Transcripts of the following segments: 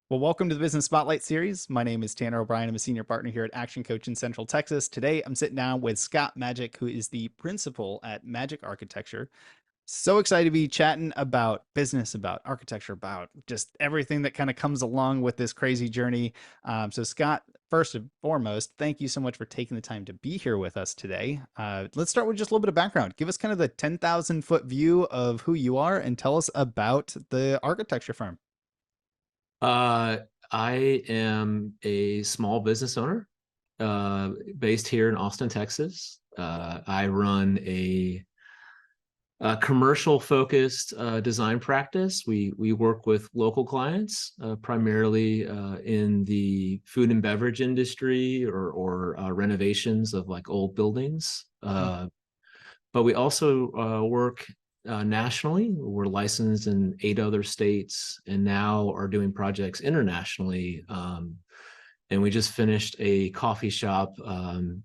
Well, welcome to the Business Spotlight series. My name is Tanner O'Brien. I'm a senior partner here at Action Coach in Central Texas. Today, I'm sitting down with Scott Magic, who is the principal at Magic Architecture. So excited to be chatting about business, about architecture, about just everything that kind of comes along with this crazy journey. So, Scott, first and foremost, thank you so much for taking the time to be here with us today. Let's start with just a little bit of background. Give us kind of the 10,000-foot view of who you are and tell us about the architecture firm. Uh, I am a small business owner based here in Austin, Texas. I run a commercial focused design practice. We work with local clients, primarily in the food and beverage industry or renovations of like old buildings. But we also work nationally. We're licensed in 8 other states and now are doing projects internationally. And we just finished a coffee shop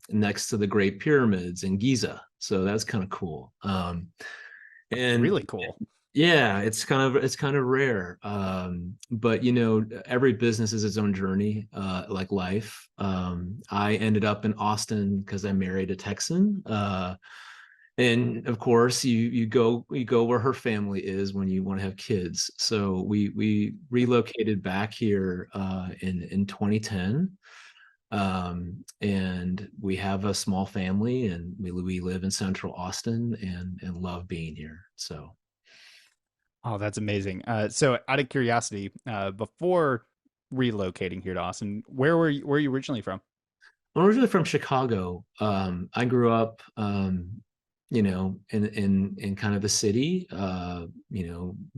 next to the Great Pyramids in Giza. So that's kind of cool. And Really cool. yeah, it's kind of rare. But every business is its own journey, like life. I ended up in Austin because I married a Texan. And of course you go where her family is when you want to have kids. So we relocated back here in 2010. And we have a small family, and we live in central Austin and love being here. So Oh, that's amazing. So out of curiosity, before relocating here to Austin, where are you originally from? I'm originally from Chicago. I grew up in kind of the city,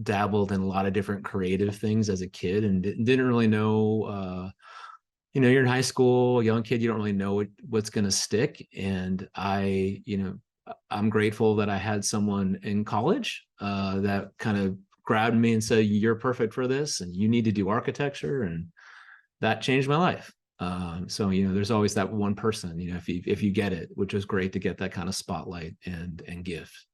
dabbled in a lot of different creative things as a kid and didn't really know, you're in high school, young kid, you don't really know what's going to stick. And I'm grateful that I had someone in college that kind of grabbed me and said, "You're perfect for this and you need to do architecture." And that changed my life. So there's always that one person, if you get it, which was great to get that kind of spotlight and gift.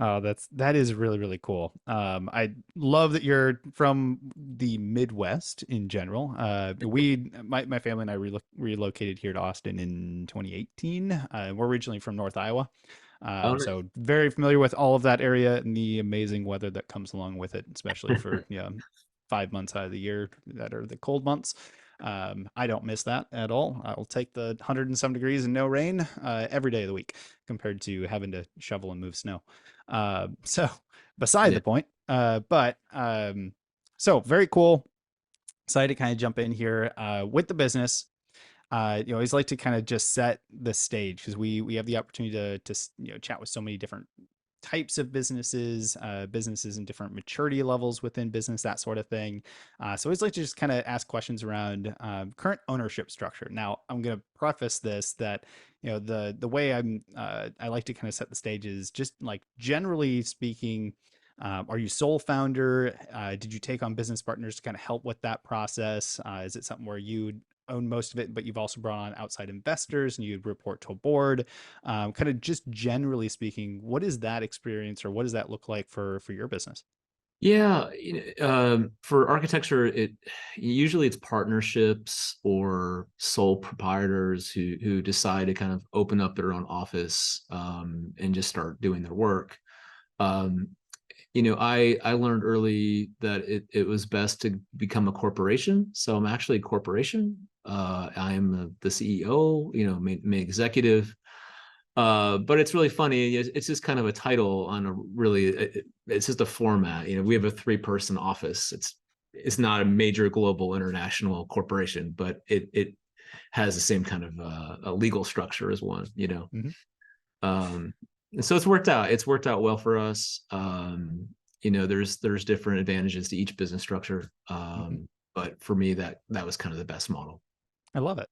Oh, that is really really cool. I love that you're from the Midwest in general. My family and I relocated here to Austin in 2018. We're originally from North Iowa, Oh, so very familiar with all of that area and the amazing weather that comes along with it, especially for 5 months out of the year that are the cold months. I don't miss that at all. I'll take the 100 and some degrees and no rain every day of the week compared to having to shovel and move snow. So beside yeah. the point, so very cool. Excited to kind of jump in here with the business. I always like to kind of just set the stage because we have the opportunity to chat with so many different types of businesses, businesses in different maturity levels within business, that sort of thing. So I always like to just kind of ask questions around current ownership structure. Now, I'm going to preface this that the way I like to kind of set the stage is just like generally speaking. Are you sole founder? Did you take on business partners to kind of help with that process? Is it something where you own most of it, but you've also brought on outside investors and you report to a board? Kind of just generally speaking, what is that experience or what does that look like for your business? Yeah, for architecture, it usually it's partnerships or sole proprietors who decide to kind of open up their own office and just start doing their work. Um, I learned early that it was best to become a corporation. So I'm actually a corporation. I am the CEO, main executive. But it's really funny. It's just kind of a title on a really. It's just a format. We have a 3-person office. It's not a major global international corporation, but it has the same kind of a legal structure as one. Hmm. Um, and so it's worked out. It's worked out well for us. There's different advantages to each business structure. Hmm. But for me, that was kind of the best model. I love it.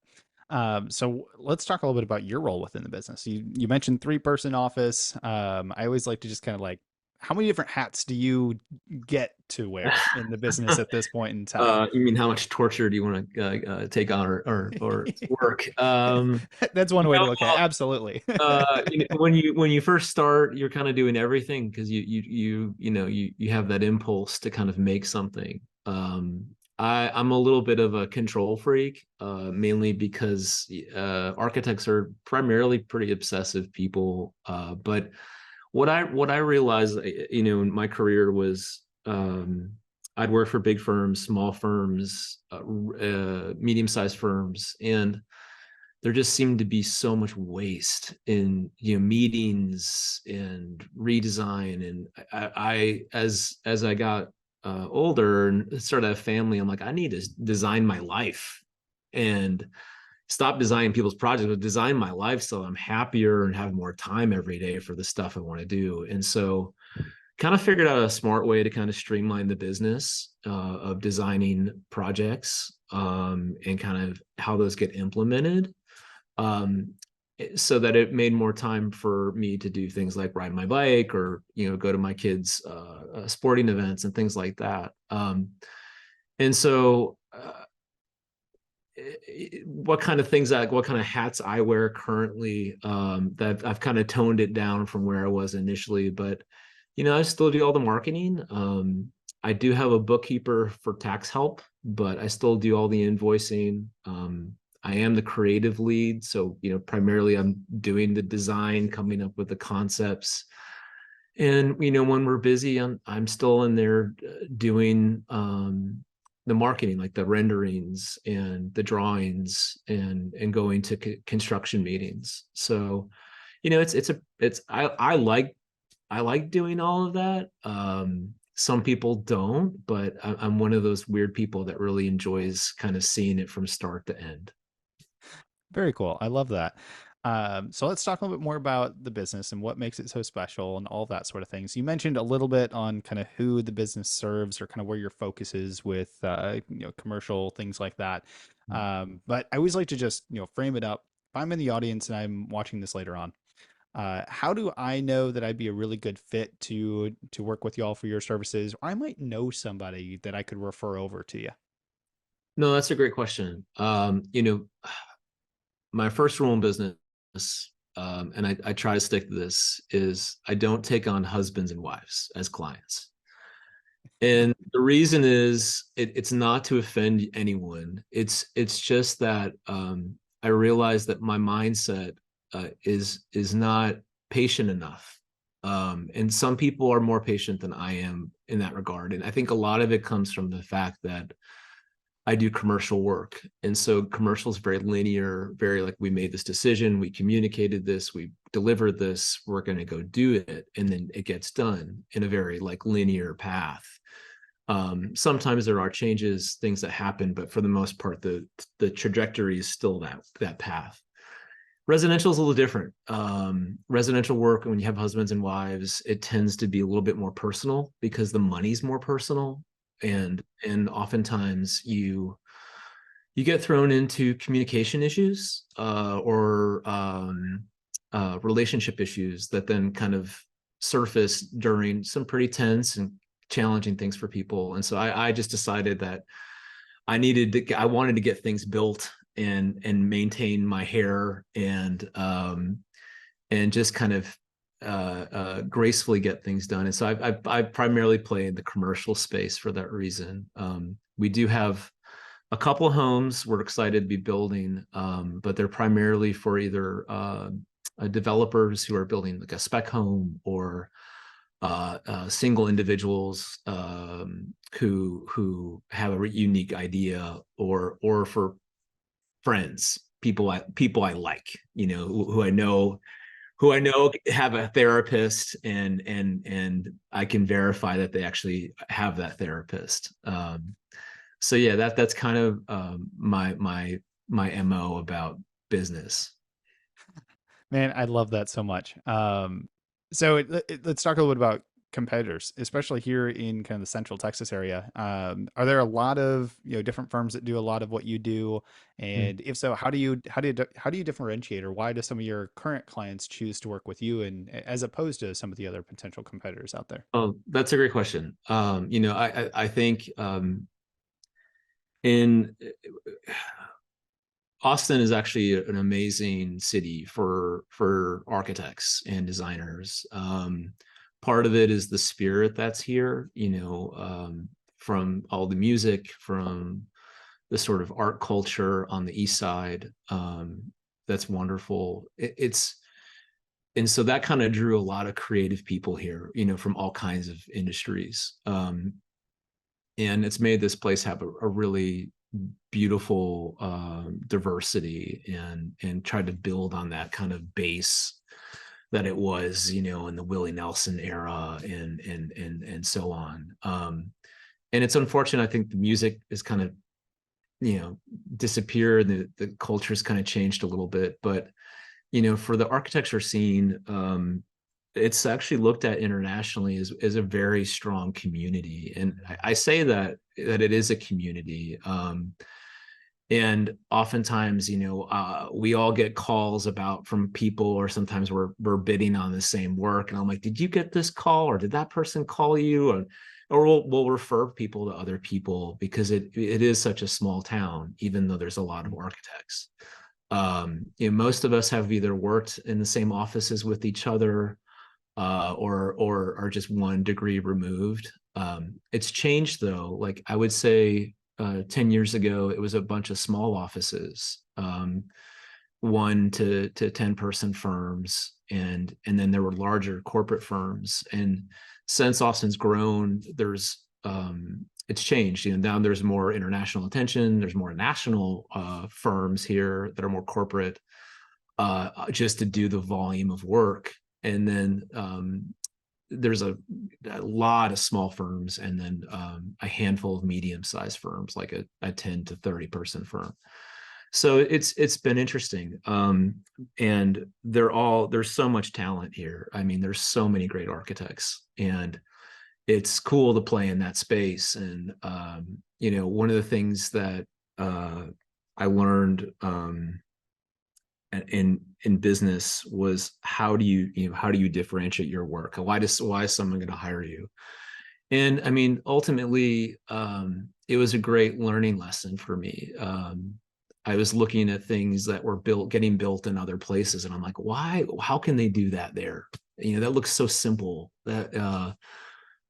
So let's talk a little bit about your role within the business. You mentioned 3-person office. I always like to just kind of like, how many different hats do you get to wear in the business at this point in time? You mean how much torture do you want to take on or work? That's one You way to know, look at it. Absolutely. when you first start, you're kind of doing everything because you have that impulse to kind of make something. I'm a little bit of a control freak, mainly because architects are primarily pretty obsessive people. But what I realized, in my career was I'd work for big firms, small firms, medium-sized firms, and there just seemed to be so much waste in meetings and redesign. And as I got older and started a family, I'm like, I need to design my life and stop designing people's projects, but design my life so I'm happier and have more time every day for the stuff I want to do. And so kind of figured out a smart way to kind of streamline the business of designing projects, and kind of how those get implemented, um, so that it made more time for me to do things like ride my bike or go to my kids' sporting events and things like that. And so what kind of things, what kind of hats I wear currently, that I've kind of toned it down from where I was initially, but I still do all the marketing. I do have a bookkeeper for tax help, but I still do all the invoicing. I am the creative lead, so primarily I'm doing the design, coming up with the concepts. And when we're busy, I'm still in there doing the marketing, like the renderings and the drawings, and going to construction meetings. So I like doing all of that. Some people don't, but I'm one of those weird people that really enjoys kind of seeing it from start to end. Very cool. I love that. So let's talk a little bit more about the business and what makes it so special and all that sort of things. You mentioned a little bit on kind of who the business serves or kind of where your focus is with commercial things like that. But I always like to just frame it up. If I'm in the audience and I'm watching this later on, how do I know that I'd be a really good fit to work with y'all for your services? Or I might know somebody that I could refer over to you. No, that's a great question. My first rule in business, and I try to stick to this, is I don't take on husbands and wives as clients. And the reason is it's not to offend anyone. It's just that I realize that my mindset is not patient enough. And some people are more patient than I am in that regard. And I think a lot of it comes from the fact that I do commercial work. And so commercial is very linear, very like, we made this decision, we communicated this, we delivered this, we're going to go do it. And then it gets done in a very like linear path. Sometimes there are changes, things that happen, but for the most part, the trajectory is still that path. Residential is a little different. Residential work, when you have husbands and wives, it tends to be a little bit more personal because the money's more personal, and oftentimes you get thrown into communication issues, or relationship issues that then kind of surface during some pretty tense and challenging things for people. And so I just decided that I wanted to get things built and maintain my hair, and just kind of gracefully get things done. And so I primarily play in the commercial space for that reason. We do have a couple of homes we're excited to be building, but they're primarily for either developers who are building like a spec home, or single individuals who have a unique idea, or for friends, people I like, who I know have a therapist, and I can verify that they actually have that therapist. So yeah, that's kind of my MO about business. Man, I love that so much. So let's talk a little bit about competitors, especially here in kind of the Central Texas area. Are there a lot of different firms that do a lot of what you do? And if so, how do you differentiate, or why do some of your current clients choose to work with you, and as opposed to some of the other potential competitors out there? Oh, that's a great question. I think in Austin is actually an amazing city for architects and designers. Part of it is the spirit that's here. from all the music, from the sort of art culture on the east side. That's wonderful. It's and so that kind of drew a lot of creative people here, from all kinds of industries. And it's made this place have a really beautiful diversity, and tried to build on that kind of base that it was, in the Willie Nelson era, and so on. And it's unfortunate. I think the music is kind of, disappeared. The culture's kind of changed a little bit, but for the architecture scene, it's actually looked at internationally as a very strong community. And I say that it is a community. And oftentimes, we all get calls from people, or sometimes we're bidding on the same work. And I'm like, did you get this call, or did that person call you? Or we'll refer people to other people, because it is such a small town, even though there's a lot of architects. Most of us have either worked in the same offices with each other, or are just 1 degree removed. It's changed though. Like, I would say 10 years ago, it was a bunch of small offices, 1 to 10 person firms, and then there were larger corporate firms. And since Austin's grown, it's changed. Now there's more international attention. There's more national firms here that are more corporate, just to do the volume of work. And then there's a lot of small firms, and then a handful of medium-sized firms, like a 10 to 30 person firm. So it's been interesting. And there's so much talent here. I mean, there's so many great architects, and it's cool to play in that space. And one of the things that I learned in business was, how do you differentiate your work? Why is someone going to hire you? And I mean, ultimately, it was a great learning lesson for me. I was looking at things that were getting built in other places, and I'm like, why? How can they do that there? That looks so simple.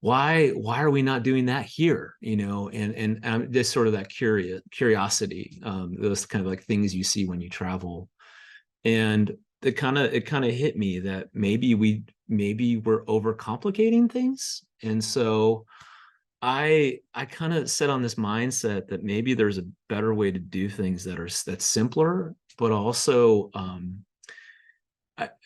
Why are we not doing that here? And just sort of that curiosity, those kind of like things you see when you travel. And it kind of hit me that maybe we're overcomplicating things. And so I kind of set on this mindset that maybe there's a better way to do things that's simpler, but also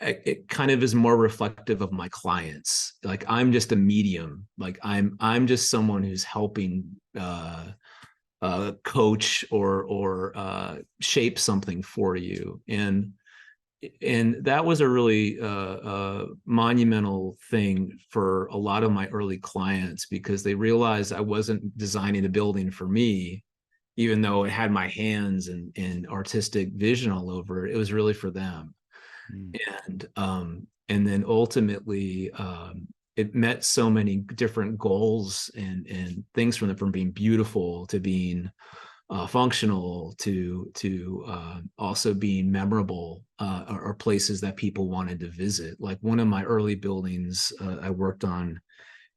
it kind of is more reflective of my clients. Like, I'm just a medium. Like, I'm just someone who's helping coach or shape something for you. And that was a really monumental thing for a lot of my early clients, because they realized I wasn't designing a building for me, even though it had my hands and artistic vision all over it. It was really for them. Mm. And then ultimately, it met so many different goals and things, from being beautiful to being functional to also being memorable, or places that people wanted to visit. Like, one of my early buildings I worked on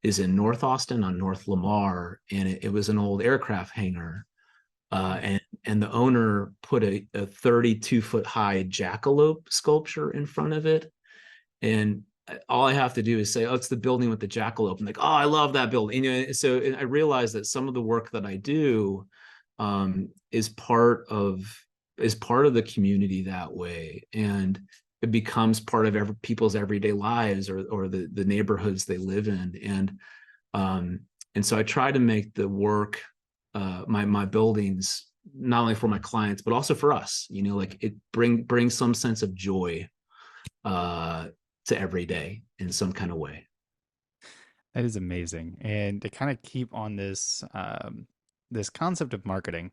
is in North Austin on North Lamar, and it was an old aircraft hangar. And the owner put a 32-foot high jackalope sculpture in front of it. And all I have to do is say, oh, it's the building with the jackalope. And like, oh, I love that building. So I realized that some of the work that I do is part of the community that way. And it becomes part of people's everyday lives, or the neighborhoods they live in. And so I try to make the work, my buildings, not only for my clients but also for us, like, it bring some sense of joy to every day in some kind of way. That is amazing. And to kind of keep on this concept of marketing,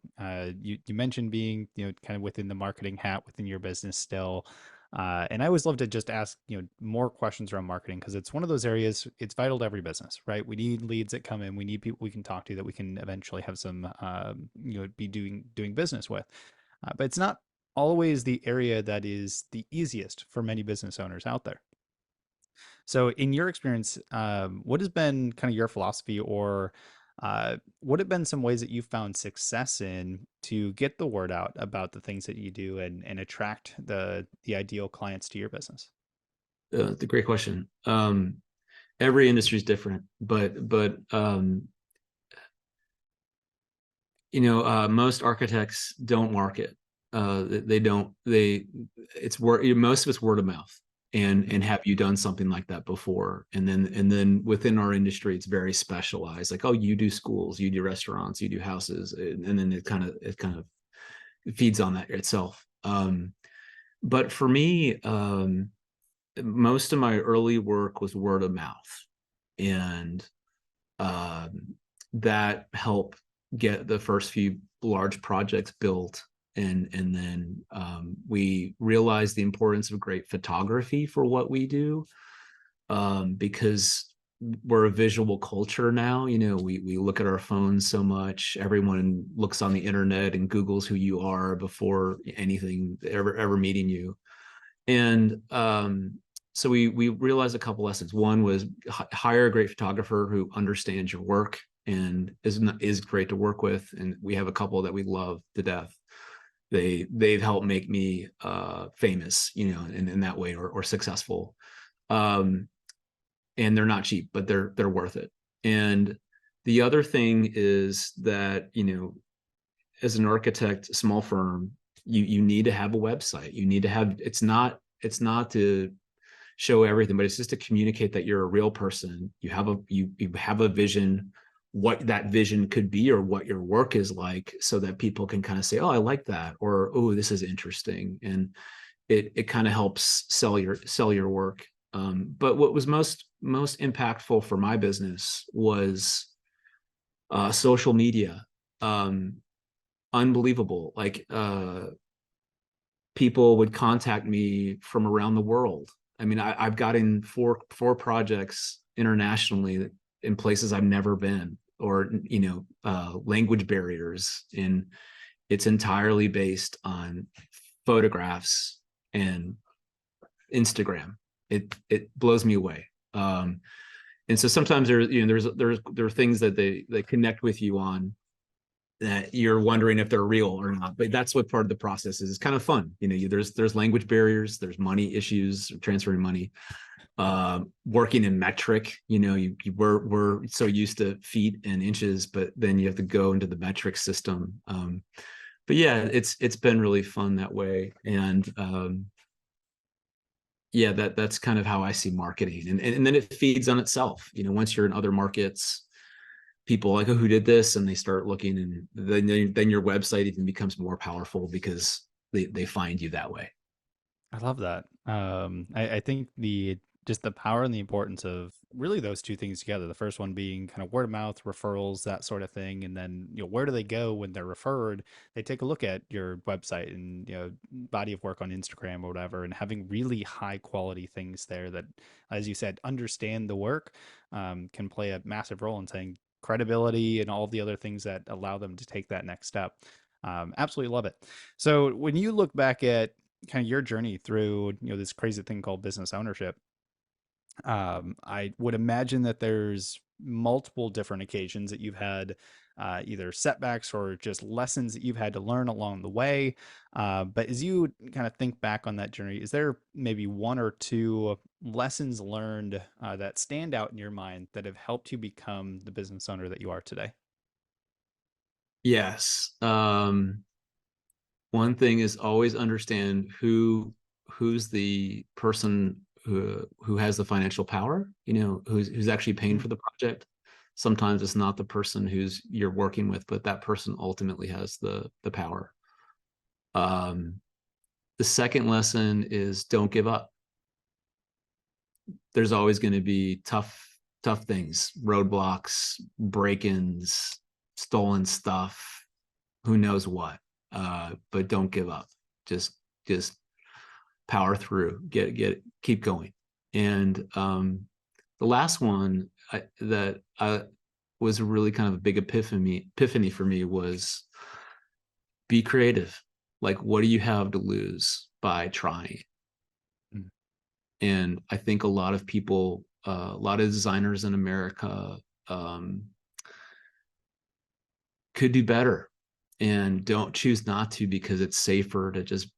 you mentioned being, kind of within the marketing hat within your business still. And I always love to just ask, more questions around marketing, because it's one of those areas. It's vital to every business, right? We need leads that come in. We need people we can talk to, that we can eventually have some, be doing business with. But it's not always the area that is the easiest for many business owners out there. So, in your experience, what has been kind of your philosophy, or What have been some ways that you found success in to get the word out about the things that you do and attract the ideal clients to your business? It's a great question. Every industry is different, but most architects don't market. They don't. It's word. Most of it's word of mouth. And have you done something like that before? And then within our industry, it's very specialized. Like, oh, you do schools, you do restaurants, you do houses, and then it kind of feeds on that itself. But for me, most of my early work was word of mouth, and um, that helped get the first few large projects built. And then we realized the importance of great photography for what we do, because we're a visual culture now. We look at our phones so much. Everyone looks on the internet and Googles who you are before anything ever meeting you. And so we realized a couple lessons. One was hire a great photographer who understands your work and is great to work with. And we have a couple that we love to death. They've helped make me famous, in that way, or successful. Um, and they're not cheap, but they're worth it. And the other thing is that, as an architect, a small firm, you need to have a website. You need to have, it's not to show everything, but it's just to communicate that you're a real person. You have a vision, what that vision could be, or what your work is like, so that people can kind of say, oh, I like that, or oh, this is interesting. And it kind of helps sell your work. But what was most impactful for my business was social media. um, Unbelievable. Like, people would contact me from around the world. I mean, I've gotten four projects internationally in places I've never been, or language barriers, and it's entirely based on photographs and Instagram. It blows me away. And so sometimes there are things that they connect with you on, that you're wondering if they're real or not. But that's what part of the process is. It's kind of fun. There's language barriers, there's money issues, transferring money, working in metric. We're so used to feet and inches, but then you have to go into the metric system. But yeah, it's been really fun that way. And yeah, that's kind of how I see marketing. And then it feeds on itself. Once you're in other markets, people like, oh, who did this? And they start looking, and then your website even becomes more powerful because they find you that way. I love that. I think the just the power and the importance of really those two things together. The first one being kind of word of mouth, referrals, that sort of thing, and then where do they go when they're referred? They take a look at your website and body of work on Instagram or whatever, and having really high quality things there that, as you said, understand the work, can play a massive role in saying credibility and all the other things that allow them to take that next step. Absolutely love it. So when you look back at kind of your journey through this crazy thing called business ownership, I would imagine that there's multiple different occasions that you've had either setbacks or just lessons that you've had to learn along the way. But as you kind of think back on that journey, is there maybe one or two lessons learned that stand out in your mind that have helped you become the business owner that you are today? Yes. One thing is always understand who's the person who has the financial power, who's actually paying Mm. for the project. Sometimes it's not the person who's you're working with, but that person ultimately has the power. um the second lesson is don't give up. There's always going to be tough things, roadblocks, break-ins, stolen stuff, who knows what. But don't give up. Just power through, keep going. And the last one that was really kind of a big epiphany for me was be creative. Like, what do you have to lose by trying? Mm. And I think a lot of people, a lot of designers in America, um, could do better, and don't choose not to because it's safer to just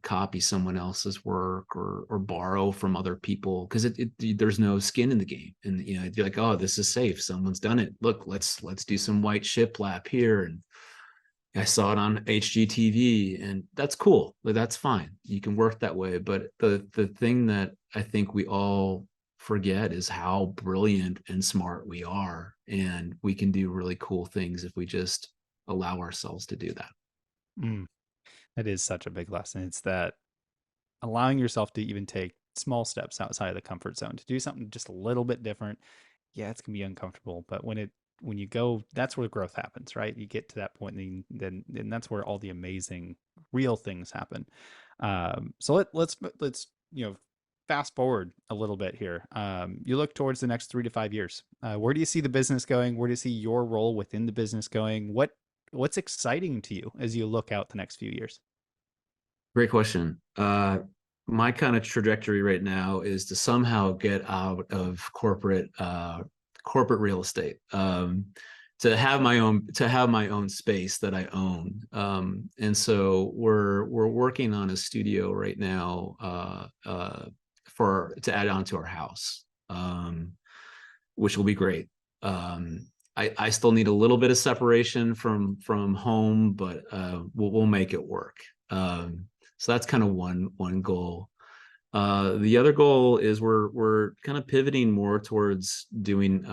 copy someone else's work or borrow from other people, because there's no skin in the game, and you're like, oh, this is safe, someone's done it, look, let's do some white shiplap here, and I saw it on HGTV, and that's cool. That's fine. You can work that way. But the thing that I think we all forget is how brilliant and smart we are. And we can do really cool things if we just allow ourselves to do that. Mm, that is such a big lesson. It's that allowing yourself to even take small steps outside of the comfort zone to do something just a little bit different. Yeah, it's gonna be uncomfortable, but when you go, that's where growth happens, right? You get to that point, and then that's where all the amazing, real things happen. So let's fast forward a little bit here. You look towards the next 3 to 5 years. Where do you see the business going? Where do you see your role within the business going? What's exciting to you as you look out the next few years? Great question. My kind of trajectory right now is to somehow get out of corporate real estate. To have my own space that I own. And so we're working on a studio right now for to add on to our house, which will be great. I still need a little bit of separation from home, but we'll make it work. So that's kind of one goal. The other goal is we're kind of pivoting more towards doing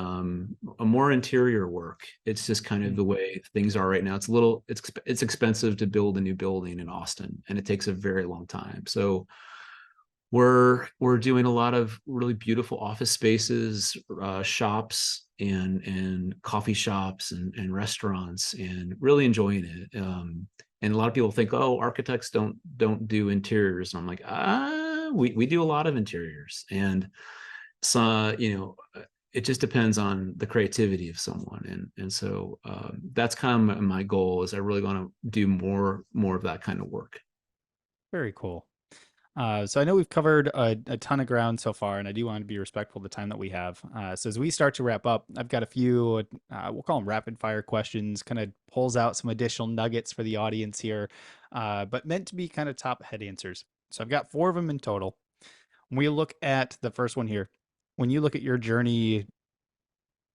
a more interior work. It's just kind of Mm, the way things are right now. It's expensive to build a new building in Austin, and it takes a very long time. So we're doing a lot of really beautiful office spaces, shops, and coffee shops and restaurants, and really enjoying it. And a lot of people think, oh, architects don't do interiors, and I'm like, we do a lot of interiors, and so it just depends on the creativity of someone, and so that's kind of my goal. Is I really want to do more of that kind of work. very cool. So I know we've covered a ton of ground so far, and I do want to be respectful of the time that we have. So as we start to wrap up, I've got a few, we'll call them rapid fire questions, kind of pulls out some additional nuggets for the audience here, but meant to be kind of top head answers. So I've got four of them in total. When we look at the first one here, when you look at your journey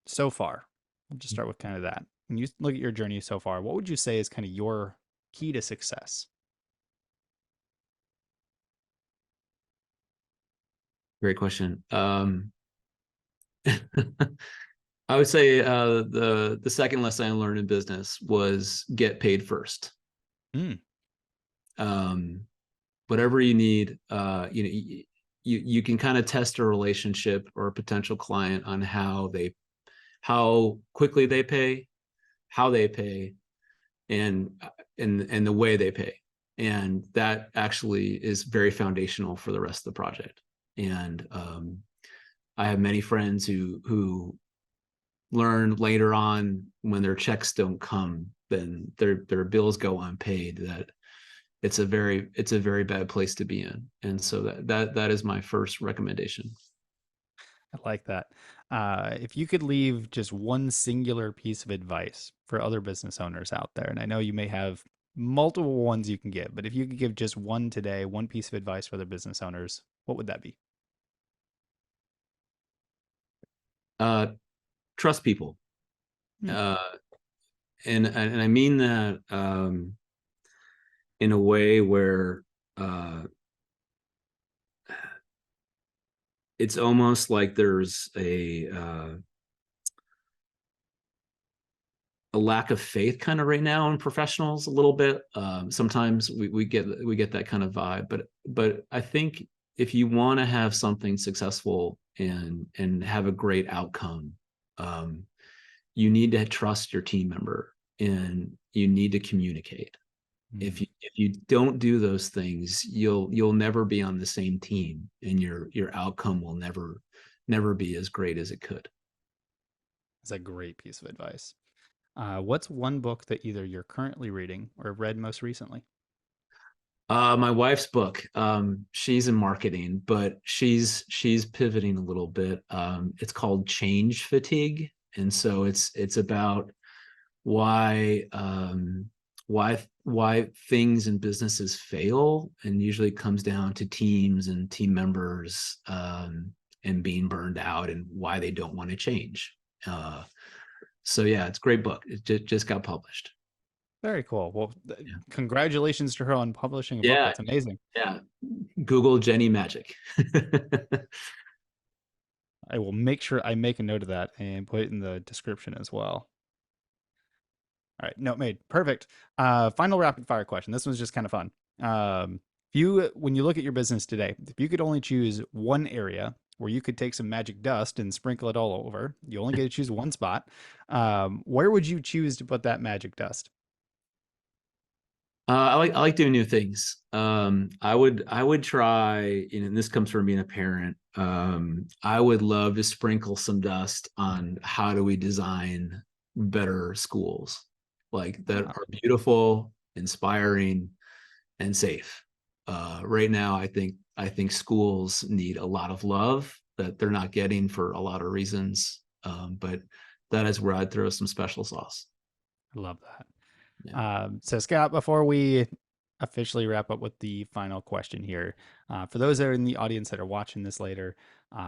so far, we'll just start with kind of that. When you look at your journey so far, what would you say is kind of your key to success? Great question. I would say the second lesson I learned in business was get paid first. Mm, Um, Whatever you need, you can kind of test a relationship or a potential client on how quickly they pay, how they pay, and and the way they pay, and that actually is very foundational for the rest of the project. And I have many friends who learn later on, when their checks don't come, then their bills go unpaid, that it's a very bad place to be in. And so that is my first recommendation. I like that. If you could leave just one singular piece of advice for other business owners out there, and I know you may have multiple ones you can give, but if you could give just one today, one piece of advice for other business owners, what would that be? uh Trust people. Hmm. uh and I mean that in a way where uh it's almost like there's a lack of faith kind of right now in professionals a little bit. Sometimes we get that kind of vibe, but I think if you want to have something successful and have a great outcome, um, you need to trust your team member, and you need to communicate. Hmm. If you don't do those things, you'll never be on the same team, and your outcome will never be as great as it could. That's a great piece of advice. What's one book that either you're currently reading or read most recently? My wife's book. She's in marketing, but she's pivoting a little bit. It's called Change Fatigue, and so it's about why things and businesses fail, and usually comes down to teams and team members, and being burned out, and why they don't want to change. Uh, so yeah, it's a great book. It just got published. Very cool. Well, Yeah, congratulations to her on publishing a book. yeah, That's amazing. yeah. Google Jenny Magic. I will make sure I make a note of that and put it in the description as well. All right, note made. Perfect. Final rapid fire question. This one's just kind of fun. When you look at your business today, if you could only choose one area where you could take some magic dust and sprinkle it all over, you only get to choose one spot. Where would you choose to put that magic dust? I like doing new things. I would try, and this comes from being a parent. I would love to sprinkle some dust on how do we design better schools, like that Ah, are beautiful, inspiring, and safe. Right now, I think schools need a lot of love that they're not getting for a lot of reasons. But that is where I'd throw some special sauce. I love that. Yeah. So, Scott, before we officially wrap up with the final question here, for those that are in the audience that are watching this later,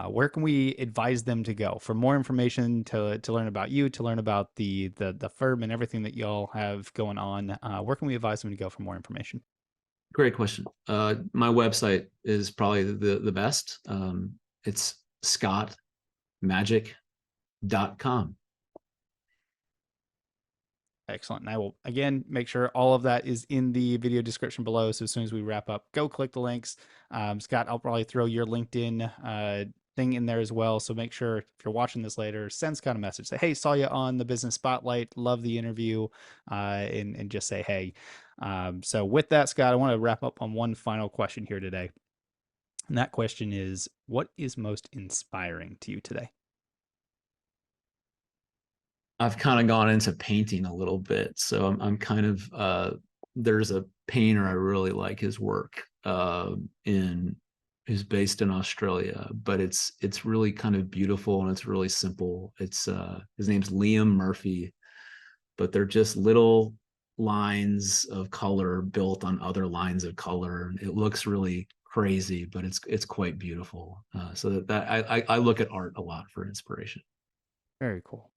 where can we advise them to go for more information, to learn about you, to learn about the firm and everything that y'all have going on? Where can we advise them to go for more information? Great question. My website is probably the best. It's scottmagic.com. Excellent. And I will again make sure all of that is in the video description below. So as soon as we wrap up, go click the links. Scott, I'll probably throw your LinkedIn thing in there as well. So make sure if you're watching this later, send Scott a message. Say, hey, saw you on the Business Spotlight. Love the interview. And just say, hey. So with that, Scott, I want to wrap up on one final question here today. And that question is, what is most inspiring to you today? I've kind of gone into painting a little bit, so I'm kind of there's a painter I really like his work, in who's based in Australia, but it's really kind of beautiful and it's really simple. It's his name's Liam Murphy, but they're just little lines of color built on other lines of color. It looks really crazy, but it's quite beautiful. So I look at art a lot for inspiration. Very cool.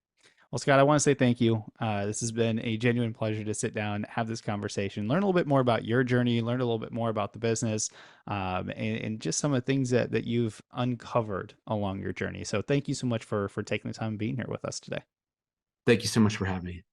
Well, Scott, I want to say thank you. This has been a genuine pleasure to sit down, have this conversation, learn a little bit more about your journey, learn a little bit more about the business, and just some of the things that you've uncovered along your journey. So, thank you so much for taking the time and being here with us today. Thank you so much for having me.